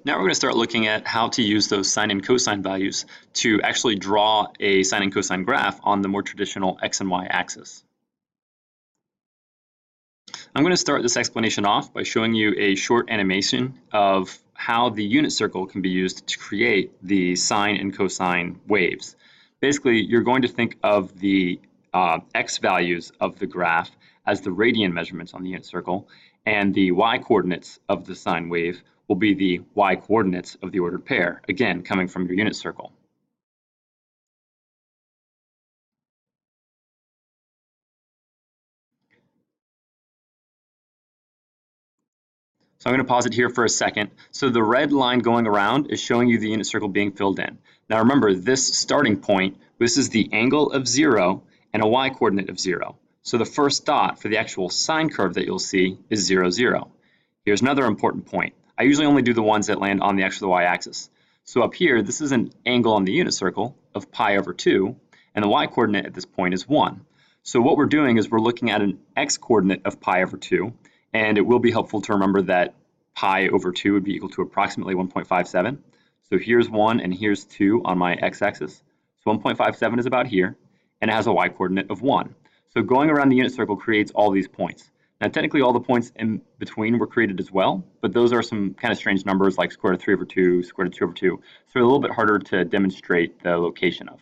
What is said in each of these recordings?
Now we're going to start looking at how to use those sine and cosine values to actually draw a sine and cosine graph on the more traditional x and y axis. I'm going to start this explanation off by showing you a short animation of how the unit circle can be used to create the sine and cosine waves. Basically, you're going to think of the x values of the graph as the radian measurements on the unit circle, and the y coordinates of the sine wave will be the y coordinates of the ordered pair, again coming from your unit circle. So I'm going to pause it here for a second. So the red line going around is showing you the unit circle being filled in. Now remember, this starting point, this is the angle of 0 and a y coordinate of 0. So the first dot for the actual sine curve that you'll see is 0, 0. Here's another important point. I usually only do the ones that land on the x or the y-axis. So up here, this is an angle on the unit circle of pi over 2, and the y-coordinate at this point is 1. So what we're doing is we're looking at an x-coordinate of pi over 2, and it will be helpful to remember that pi over 2 would be equal to approximately 1.57. So here's 1 and here's 2 on my x-axis. So 1.57 is about here, and it has a y-coordinate of 1. So going around the unit circle creates all these points. Now, technically, all the points in between were created as well, but those are some kind of strange numbers like square root of 3 over 2, square root of 2 over 2, so they're a little bit harder to demonstrate the location of.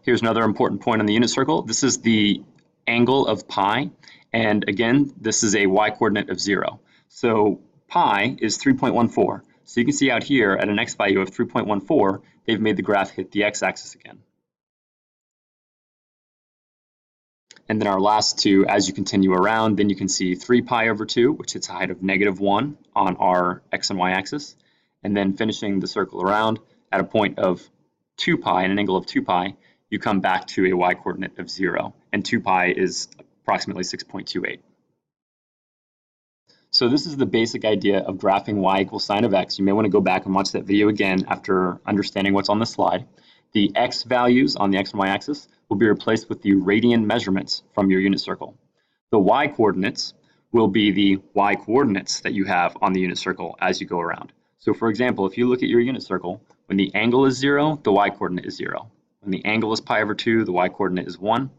Here's another important point on the unit circle. This is the angle of pi, and again, this is a y-coordinate of 0. So pi is 3.14. So you can see out here at an x value of 3.14, they've made the graph hit the x-axis again. And then our last two, as you continue around, then you can see 3 pi over 2, which hits a height of -1 on our x and y axis. And then finishing the circle around at a point of 2 pi and an angle of 2 pi, you come back to a y coordinate of 0. And 2 pi is approximately 6.28. So this is the basic idea of graphing y equals sine of x. You may want to go back and watch that video again after understanding what's on the slide. The x values on the x and y axis will be replaced with the radian measurements from your unit circle. The y coordinates will be the y coordinates that you have on the unit circle as you go around. So for example, if you look at your unit circle, when the angle is 0, the y coordinate is 0. When the angle is pi over 2, the y coordinate is 1.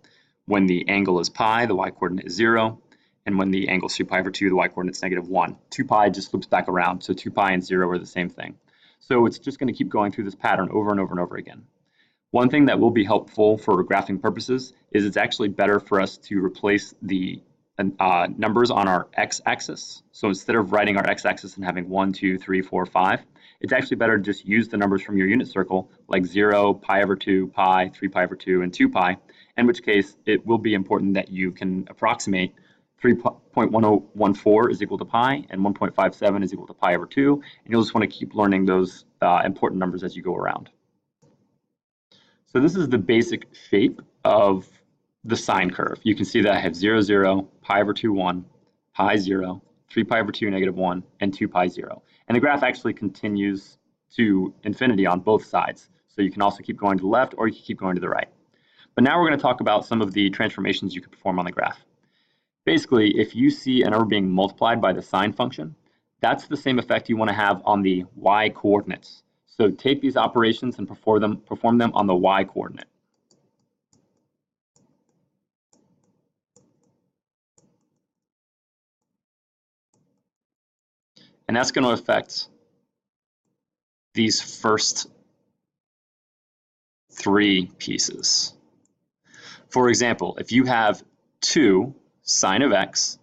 When the angle is pi, the y coordinate is 0. And when the angle is 2 pi over 2, the y coordinate is -1. 2 pi just loops back around, so 2 pi and 0 are the same thing. So it's just going to keep going through this pattern over and over and over again. One thing that will be helpful for graphing purposes is it's actually better for us to replace the numbers on our x-axis. So instead of writing our x-axis and having 1, 2, 3, 4, 5, it's actually better to just use the numbers from your unit circle, like 0, pi over 2, pi, 3 pi over 2, and 2 pi, in which case it will be important that you can approximate 3.1014 is equal to pi, and 1.57 is equal to pi over 2, and you'll just want to keep learning those important numbers as you go around. So this is the basic shape of the sine curve. You can see that I have 0, 0, pi over 2, 1, pi 0, 3 pi over 2, -1, and 2 pi 0. And the graph actually continues to infinity on both sides. So you can also keep going to the left or you can keep going to the right. But now we're going to talk about some of the transformations you can perform on the graph. Basically, if you see a number being multiplied by the sine function, that's the same effect you want to have on the y coordinates. So take these operations and perform them on the y coordinate. And that's going to affect these first 3 pieces. For example, if you have 2 sine of x,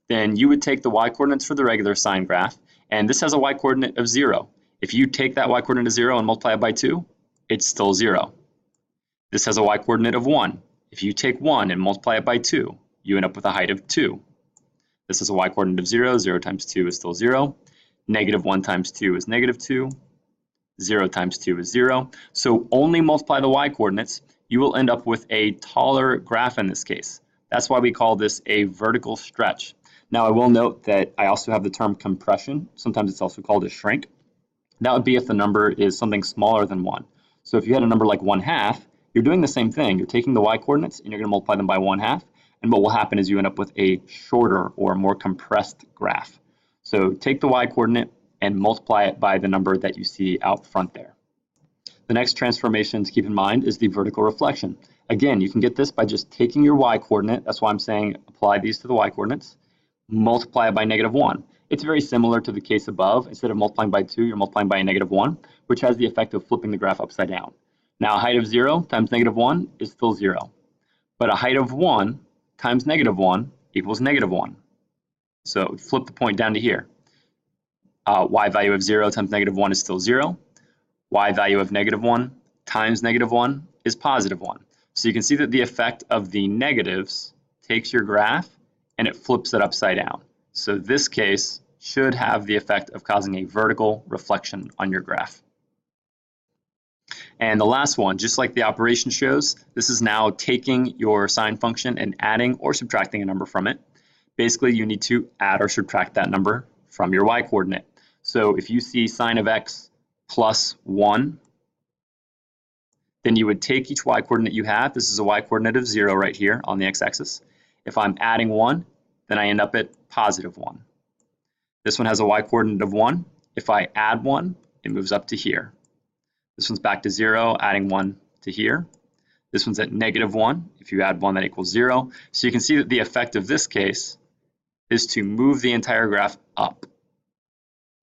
then you would take the y coordinates for the regular sine graph, and this has a y coordinate of 0. If you take that y coordinate of 0 and multiply it by 2, it's still 0. This has a y coordinate of 1. If you take 1 and multiply it by 2, you end up with a height of 2. This is a y coordinate of 0. 0 times 2 is still 0. -1 times 2 is -2. 0 times 2 is 0. So only multiply the y coordinates. You will end up with a taller graph in this case. That's why we call this a vertical stretch. Now I will note that I also have the term compression. Sometimes it's also called a shrink. That would be if the number is something smaller than 1. So if you had a number like 1/2, you're doing the same thing. You're taking the y coordinates and you're going to multiply them by 1/2. and what will happen is you end up with a shorter or more compressed graph. So take the y-coordinate and multiply it by the number that you see out front there. The next transformation to keep in mind is the vertical reflection. Again, you can get this by just taking your y-coordinate, that's why I'm saying apply these to the y-coordinates, multiply it by -1. It's very similar to the case above. Instead of multiplying by 2, you're multiplying by a -1, which has the effect of flipping the graph upside down. Now, a height of 0 times -1 is still 0. But a height of 1 times -1 equals -1. So flip the point down to here. Y value of 0 times -1 is still 0. Y value of -1 times -1 is +1. So you can see that the effect of the negatives takes your graph and it flips it upside down. So this case should have the effect of causing a vertical reflection on your graph. And the last one, just like the operation shows, this is now taking your sine function and adding or subtracting a number from it. Basically, you need to add or subtract that number from your y-coordinate. So if you see sine of x plus 1, then you would take each y-coordinate you have. This is a y-coordinate of 0 right here on the x-axis. If I'm adding 1, then I end up at +1. This one has a y-coordinate of 1. If I add 1, it moves up to here. This one's back to 0, adding 1 to here. This one's at -1. If you add 1, that equals 0. So you can see that the effect of this case is to move the entire graph up.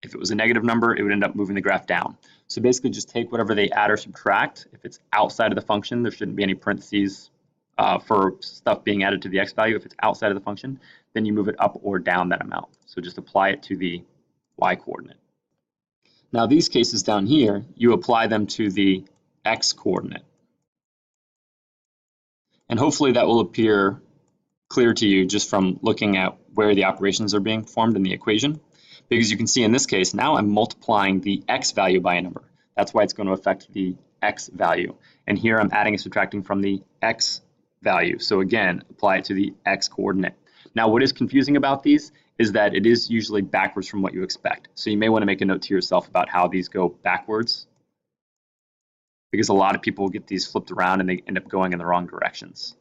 If it was a negative number, it would end up moving the graph down. So basically just take whatever they add or subtract. If it's outside of the function, there shouldn't be any parentheses for stuff being added to the x value. If it's outside of the function, then you move it up or down that amount. So just apply it to the y-coordinate. Now these cases down here, you apply them to the x-coordinate. And hopefully that will appear clear to you just from looking at where the operations are being performed in the equation. Because you can see in this case, now I'm multiplying the x value by a number. That's why it's going to affect the x value. And here I'm adding and subtracting from the x value. So again, apply it to the x coordinate. Now what is confusing about these is that it is usually backwards from what you expect. So you may want to make a note to yourself about how these go backwards, because a lot of people get these flipped around and they end up going in the wrong directions.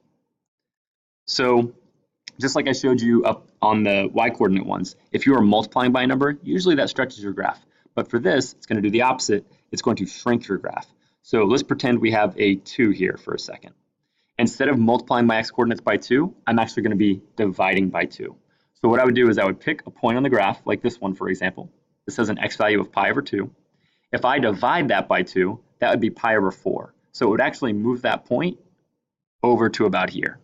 So just like I showed you up on the y-coordinate ones, if you are multiplying by a number, usually that stretches your graph. But for this, it's going to do the opposite. It's going to shrink your graph. So let's pretend we have a 2 here for a second. Instead of multiplying my x-coordinates by 2, I'm actually going to be dividing by 2. So what I would do is I would pick a point on the graph, like this one, for example. This has an x value of pi over 2. If I divide that by 2, that would be pi over 4. So it would actually move that point over to about here.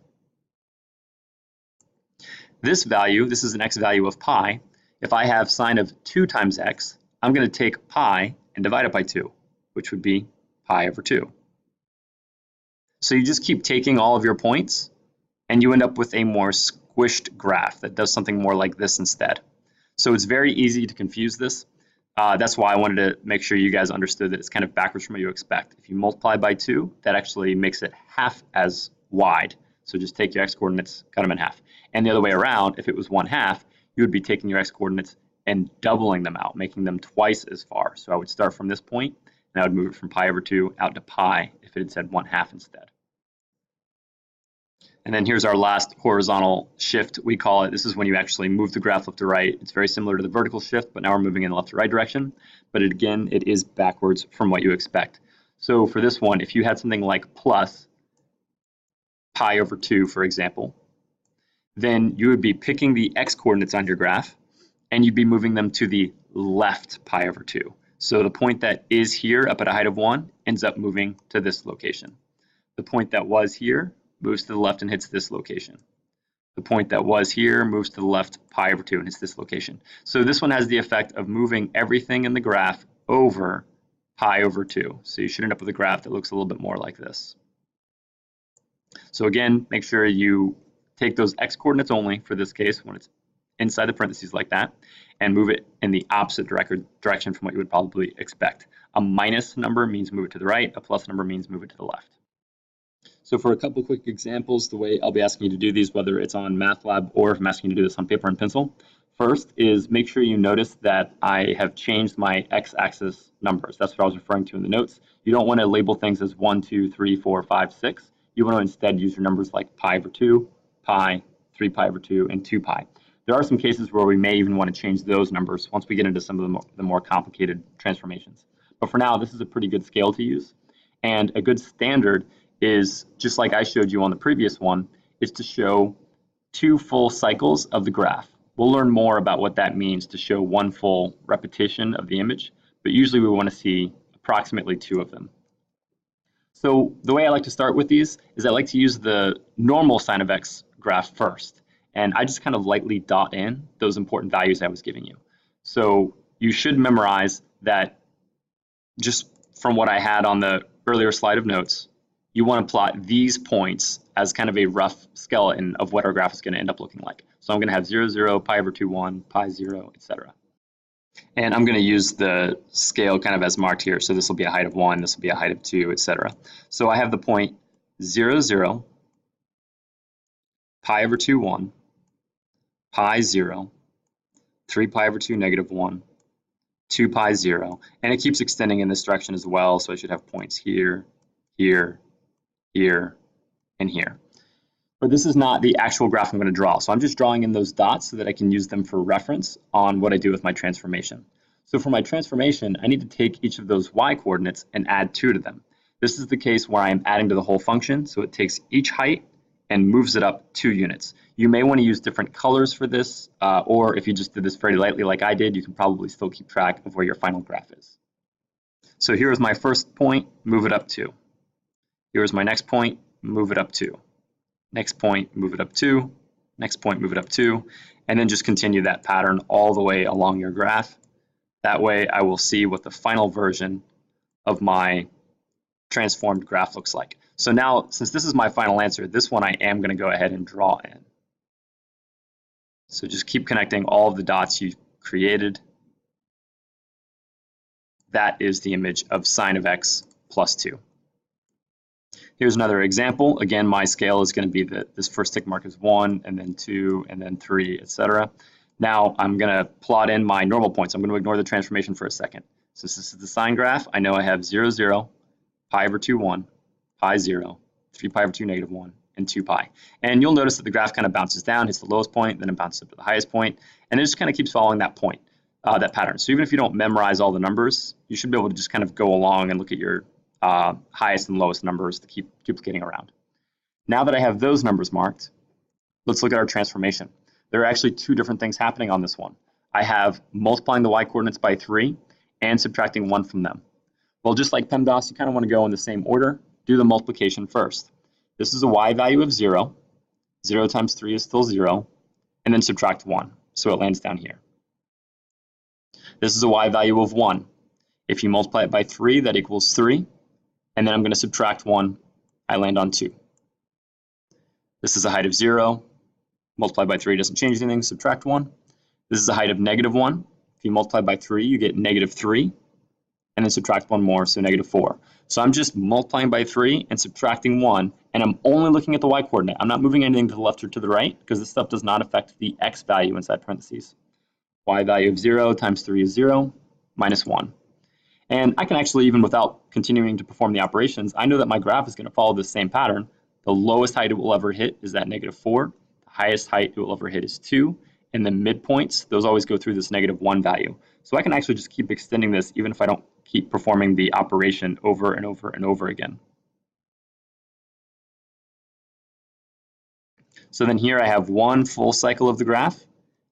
This value, this is an x value of pi. If I have sine of 2 times x, I'm going to take pi and divide it by 2, which would be pi over 2. So you just keep taking all of your points, and you end up with a more squished graph that does something more like this instead. So it's very easy to confuse this. That's why I wanted to make sure you guys understood that it's kind of backwards from what you expect. If you multiply by 2, that actually makes it half as wide. So just take your x-coordinates, cut them in half. And the other way around, if it was 1/2, you would be taking your x-coordinates and doubling them out, making them twice as far. So I would start from this point, and I would move it from pi over 2 out to pi if it had said 1/2 instead. And then here's our last horizontal shift, we call it. This is when you actually move the graph left to right. It's very similar to the vertical shift, but now we're moving in the left to right direction. But again, it is backwards from what you expect. So for this one, if you had something like plus pi over 2, for example, then you would be picking the x-coordinates on your graph, and you'd be moving them to the left pi over 2. So the point that is here up at a height of 1 ends up moving to this location. The point that was here moves to the left and hits this location. The point that was here moves to the left pi over 2 and hits this location. So this one has the effect of moving everything in the graph over pi over 2. So you should end up with a graph that looks a little bit more like this. So again, make sure you take those x-coordinates only for this case when it's inside the parentheses like that, and move it in the opposite direction from what you would probably expect. A minus number means move it to the right, a plus number means move it to the left. So for a couple quick examples, the way I'll be asking you to do these, whether it's on MathLab or if I'm asking you to do this on paper and pencil, first is make sure you notice that I have changed my x-axis numbers. That's what I was referring to in the notes. You don't want to label things as 1, 2, 3, 4, 5, 6. You want to instead use your numbers like pi over 2, pi, 3 pi over 2, and 2 pi. There are some cases where we may even want to change those numbers once we get into some of the more complicated transformations. But for now, this is a pretty good scale to use. And a good standard is, just like I showed you on the previous one, is to show 2 full cycles of the graph. We'll learn more about what that means to show 1 full repetition of the image, but usually we want to see approximately 2 of them. So the way I like to start with these is I like to use the normal sine of x graph first. And I just kind of lightly dot in those important values I was giving you. So you should memorize that just from what I had on the earlier slide of notes, you want to plot these points as kind of a rough skeleton of what our graph is going to end up looking like. So I'm going to have 0, 0, pi over 2, 1, pi 0, etc. And I'm going to use the scale kind of as marked here. So this will be a height of 1, this will be a height of 2, etc. So I have the point 0, 0, pi over 2, 1, pi 0, 3 pi over 2, negative 1, 2 pi 0, and it keeps extending in this direction as well, so I should have points here, here, here, and here. But this is not the actual graph I'm going to draw, so I'm just drawing in those dots so that I can use them for reference on what I do with my transformation. So for my transformation, I need to take each of those y coordinates and add 2 to them. This is the case where I am adding to the whole function, so it takes each height and moves it up 2 units. You may want to use different colors for this, or if you just did this very lightly like I did, you can probably still keep track of where your final graph is. So here's my first point, move it up 2. Here's my next point, move it up 2. Next point, move it up 2. Next point, move it up 2. And then just continue that pattern all the way along your graph. That way I will see what the final version of my transformed graph looks like. So now, since this is my final answer, this one I am going to go ahead and draw in. So just keep connecting all of the dots you created. That is the image of sine of x plus 2. Here's another example. Again, my scale is going to be that this first tick mark is 1, and then 2, and then 3, etc. Now I'm going to plot in my normal points. I'm going to ignore the transformation for a second. Since this is the sine graph, I know I have 0, 0, pi over 2, 1, pi 0, 3 pi over 2, negative 1, and 2 pi. And you'll notice that the graph kind of bounces down, hits the lowest point, then it bounces up to the highest point, and it just kind of keeps following that point, that pattern. So even if you don't memorize all the numbers, you should be able to just kind of go along and look at your highest and lowest numbers to keep duplicating around. Now that I have those numbers marked, let's look at our transformation. There are actually 2 different things happening on this one. I have multiplying the y coordinates by 3 and subtracting 1 from them. Well, just like PEMDAS, you kind of want to go in the same order. Do the multiplication first. This is a y value of 0. 0 times 3 is still 0. And then subtract 1. So it lands down here. This is a y value of 1. If you multiply it by 3, that equals 3. And then I'm going to subtract 1. I land on 2. This is a height of 0. Multiply by 3 doesn't change anything. Subtract 1. This is a height of negative 1. If you multiply by 3, you get negative 3. And then subtract 1 more, so negative 4. So I'm just multiplying by 3 and subtracting 1, and I'm only looking at the y coordinate. I'm not moving anything to the left or to the right, because this stuff does not affect the x value inside parentheses. Y value of 0 times 3 is 0, minus 1. And I can actually, even without continuing to perform the operations, I know that my graph is going to follow this same pattern. The lowest height it will ever hit is that negative 4. The highest height it will ever hit is 2. And the midpoints, those always go through this negative 1 value. So I can actually just keep extending this even if I don't keep performing the operation over and over and over again. So then here I have 1 full cycle of the graph,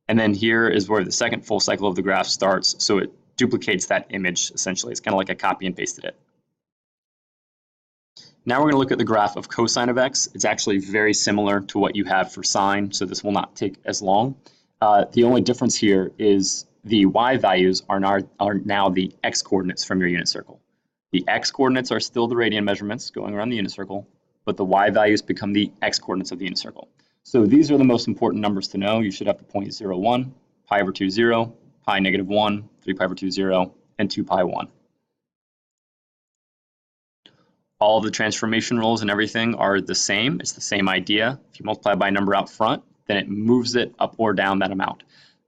and then here is where the second full cycle of the graph starts, so it duplicates that image essentially. It's kind of like I copy and pasted it. Now we're going to look at the graph of cosine of x. It's actually very similar to what you have for sine, so this will not take as long. The only difference here is the y values are now the x coordinates from your unit circle. The x coordinates are still the radian measurements going around the unit circle, but the y values become the x coordinates of the unit circle. So these are the most important numbers to know. You should have the point 0, 1, pi over 2, 0, pi negative 1, 3 pi over 2, 0, and 2 pi 1. All of the transformation rules and everything are the same. It's the same idea. If you multiply by a number out front, then it moves it up or down that amount.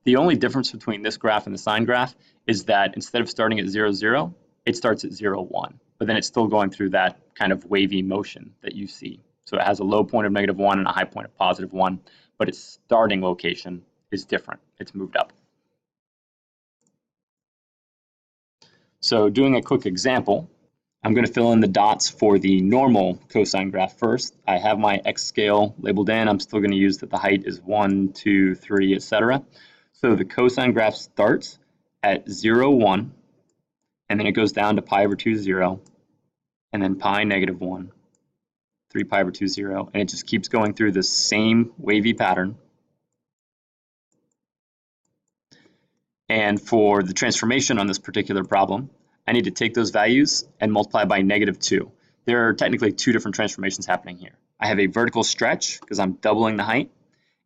The only difference between this graph and the sine graph is that instead of starting at 0, 0, it starts at 0, 1. But then it's still going through that kind of wavy motion that you see. So it has a low point of -1 and a high point of +1, but its starting location is different. It's moved up. So doing a quick example, I'm going to fill in the dots for the normal cosine graph first. I have my x scale labeled in. I'm still going to use that the height is 1, 2, 3, etc. So the cosine graph starts at 0, 1, and then it goes down to pi over 2, 0, and then pi -1, 3 pi over 2, 0, and it just keeps going through the same wavy pattern. And for the transformation on this particular problem, I need to take those values and multiply by -2. There are technically two different transformations happening here. I have a vertical stretch because I'm doubling the height,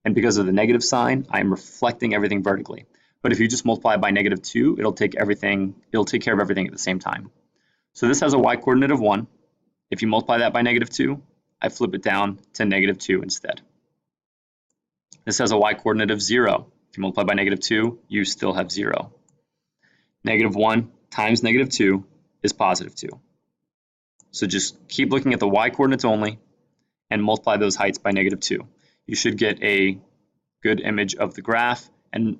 and because of the negative sign, I'm reflecting everything vertically. But if you just multiply by -2, it'll take care of everything at the same time. So this has a y-coordinate of 1. If you multiply that by -2, I flip it down to -2 instead. This has a y-coordinate of 0. If you multiply by -2, you still have 0. -1 times -2 is +2. So just keep looking at the y-coordinates only and multiply those heights by -2. You should get a good image of the graph, and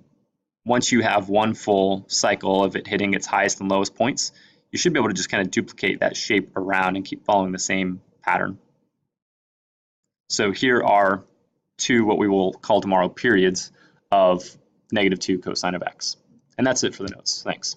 once you have one full cycle of it hitting its highest and lowest points, you should be able to just kind of duplicate that shape around and keep following the same pattern. So here are two what we will call tomorrow periods of -2 cosine of x. And that's it for the notes. Thanks.